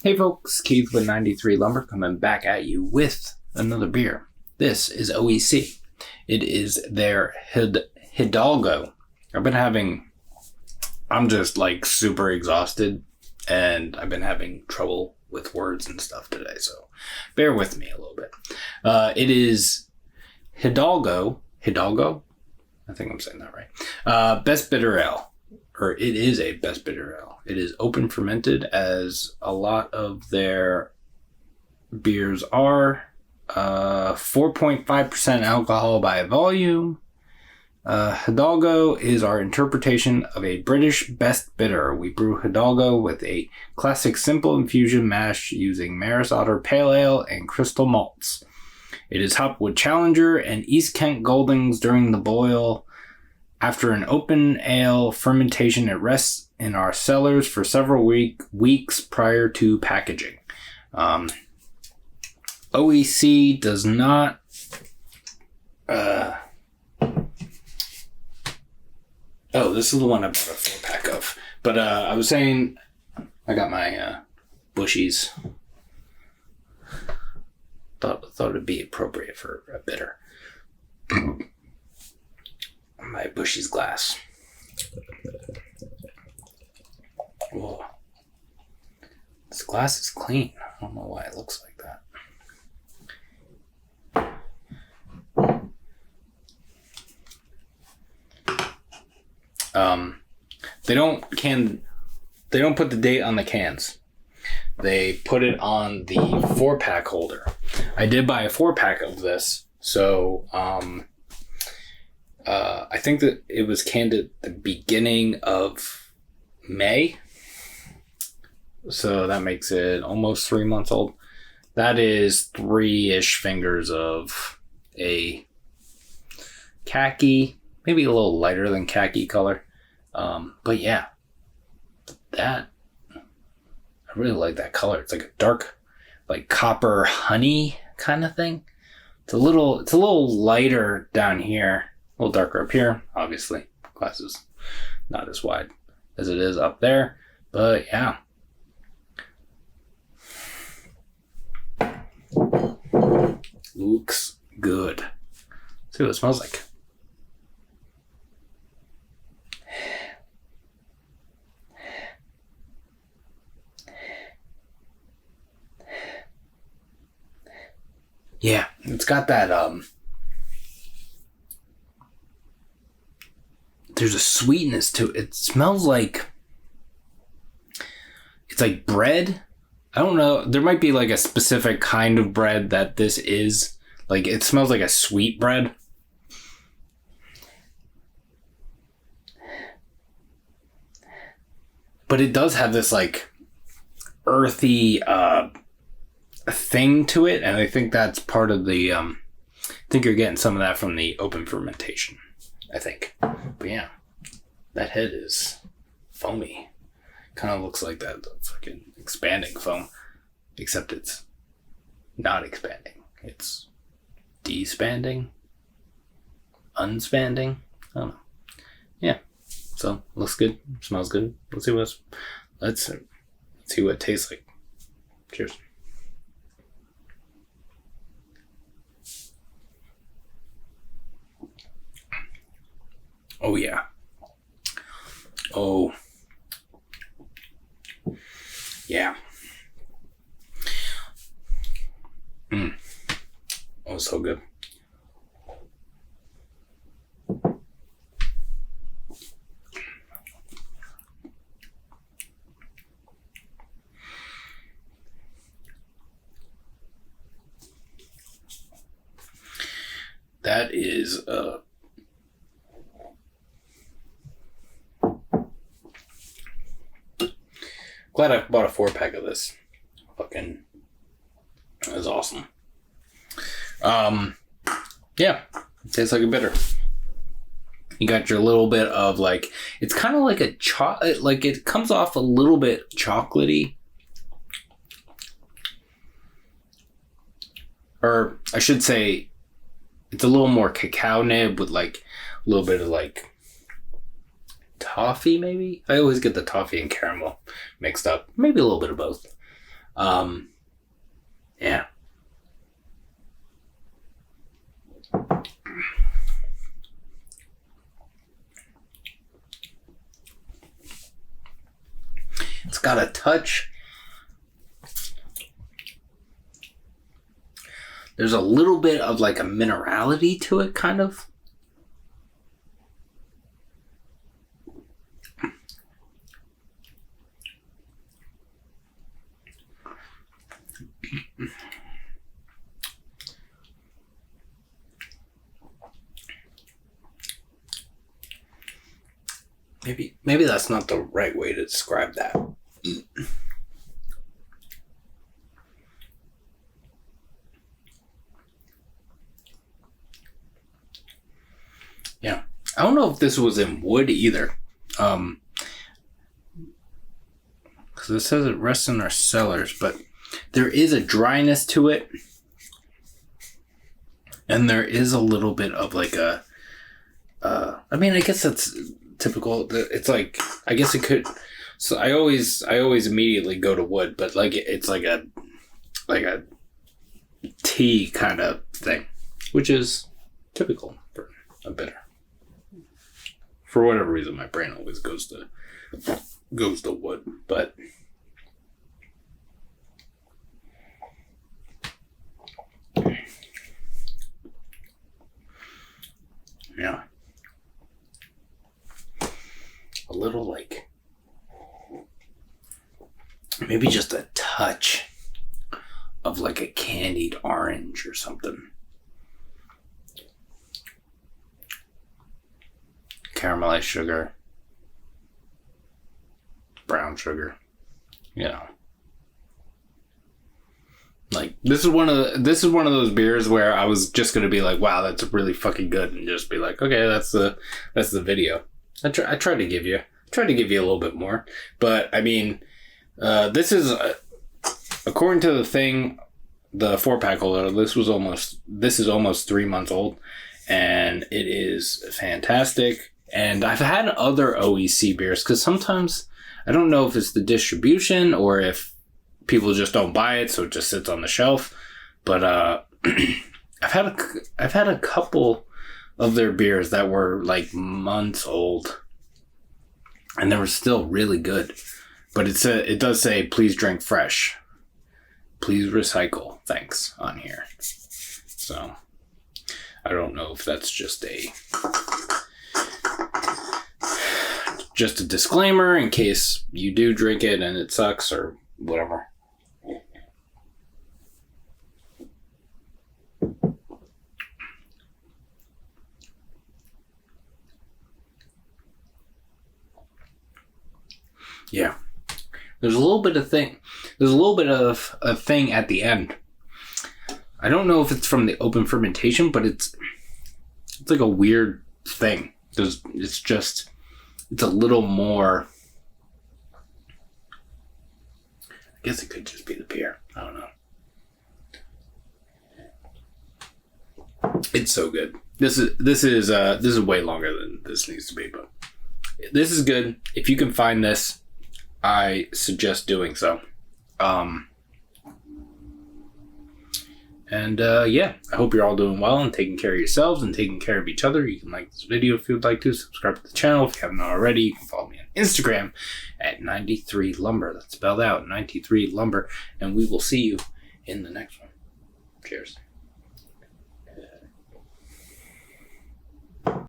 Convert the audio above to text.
Hey folks, Keith with 93 Lumber coming back at you with another beer. This is OEC. It is their Hidalgo. I'm just like super exhausted and I've been having trouble with words and stuff today, so bear with me a little bit. It is Hidalgo? I think I'm saying that right. Best Bitter Ale. Or it is a best bitter ale. It is open fermented, as a lot of their beers are. 4.5% alcohol by volume. Hidalgo is our interpretation of a British best bitter. We brew Hidalgo with a classic simple infusion mash using Maris Otter Pale Ale and crystal malts. It is hopped with Challenger and East Kent Goldings during the boil. After an open ale fermentation, it rests in our cellars for several weeks prior to packaging. OEC does not... this is the one I bought a 4-pack of. But I was saying, I got my bushies. Thought it'd be appropriate for a bitter. My Bushy's glass. Whoa. This glass is clean. I don't know why it looks like that. They don't put the date on the cans. They put it on the 4-pack holder. I did buy a 4-pack of this, so I think that it was canned at the beginning of May. So that makes it almost 3 months old. That is 3-ish fingers of a khaki, maybe a little lighter than khaki color. But yeah, I really like that color. It's like a dark, like copper honey kind of thing. It's a little lighter down here. A little darker up here, obviously. Glass is not as wide as it is up there. But yeah. Looks good. Let's see what it smells like. Yeah, it's got that there's a sweetness to it. It smells like it's like bread. I don't know. There might be like a specific kind of bread that this is. Like it smells like a sweet bread. But it does have this like earthy thing to it, and I think that's part of the I think you're getting some of that from the open fermentation, I think. But yeah, that head is foamy. Kind of looks like that fucking expanding foam, except it's not expanding. It's despanding, unspanding. I don't know. Yeah, so looks good, smells good. Let's see what it tastes like. Cheers. Oh yeah. Oh. Yeah. Oh, so good. That is glad I bought a 4-pack of this. Fucking, that was awesome. Yeah, it tastes like a bitter. You got your little bit of like, it's kind of like a like it comes off a little bit chocolatey. Or I should say, it's a little more cacao nib with like a little bit of like toffee maybe. I always get the toffee and caramel mixed up. Maybe a little bit of both. Yeah. It's got a touch. There's a little bit of like a minerality to it, kind of. Maybe that's not the right way to describe that. Yeah. I don't know if this was in wood either. Because it says it rests in our cellars, but there is a dryness to it. And there is a little bit of like a... I mean, I guess that's typical. It's like, I guess it could... So I always immediately go to wood, but like it's like a tea kind of thing, which is typical for a bitter. For whatever reason, my brain always goes to wood, but yeah, a little like maybe just a touch of like a candied orange or something. Caramelized sugar, brown sugar, you know. Like this is one of those beers where I was just gonna be like, wow, that's really fucking good, and just be like, okay, that's the video. I tried to give you a little bit more, but I mean, this is according to the thing, the 4-pack holder. This is almost 3 months old, and it is fantastic. And I've had other OEC beers because sometimes I don't know if it's the distribution or if people just don't buy it, so it just sits on the shelf. But I've had a couple of their beers that were like months old, and they were still really good. But it does say, please drink fresh, please recycle, thanks, on here. So I don't know if that's just a disclaimer in case you do drink it and it sucks or whatever. Yeah. There's a little bit of a thing at the end. I don't know if it's from the open fermentation, but it's like a weird thing. It's a little more. I guess it could just be the beer. I don't know. It's so good. This is way longer than this needs to be, but this is good. If you can find this, I suggest doing so. Yeah, I hope you're all doing well and taking care of yourselves and taking care of each other. You can like this video if you'd like to. Subscribe to the channel if you haven't already. You can follow me on Instagram at 93lumber. That's spelled out, 93lumber. And we will see you in the next one. Cheers.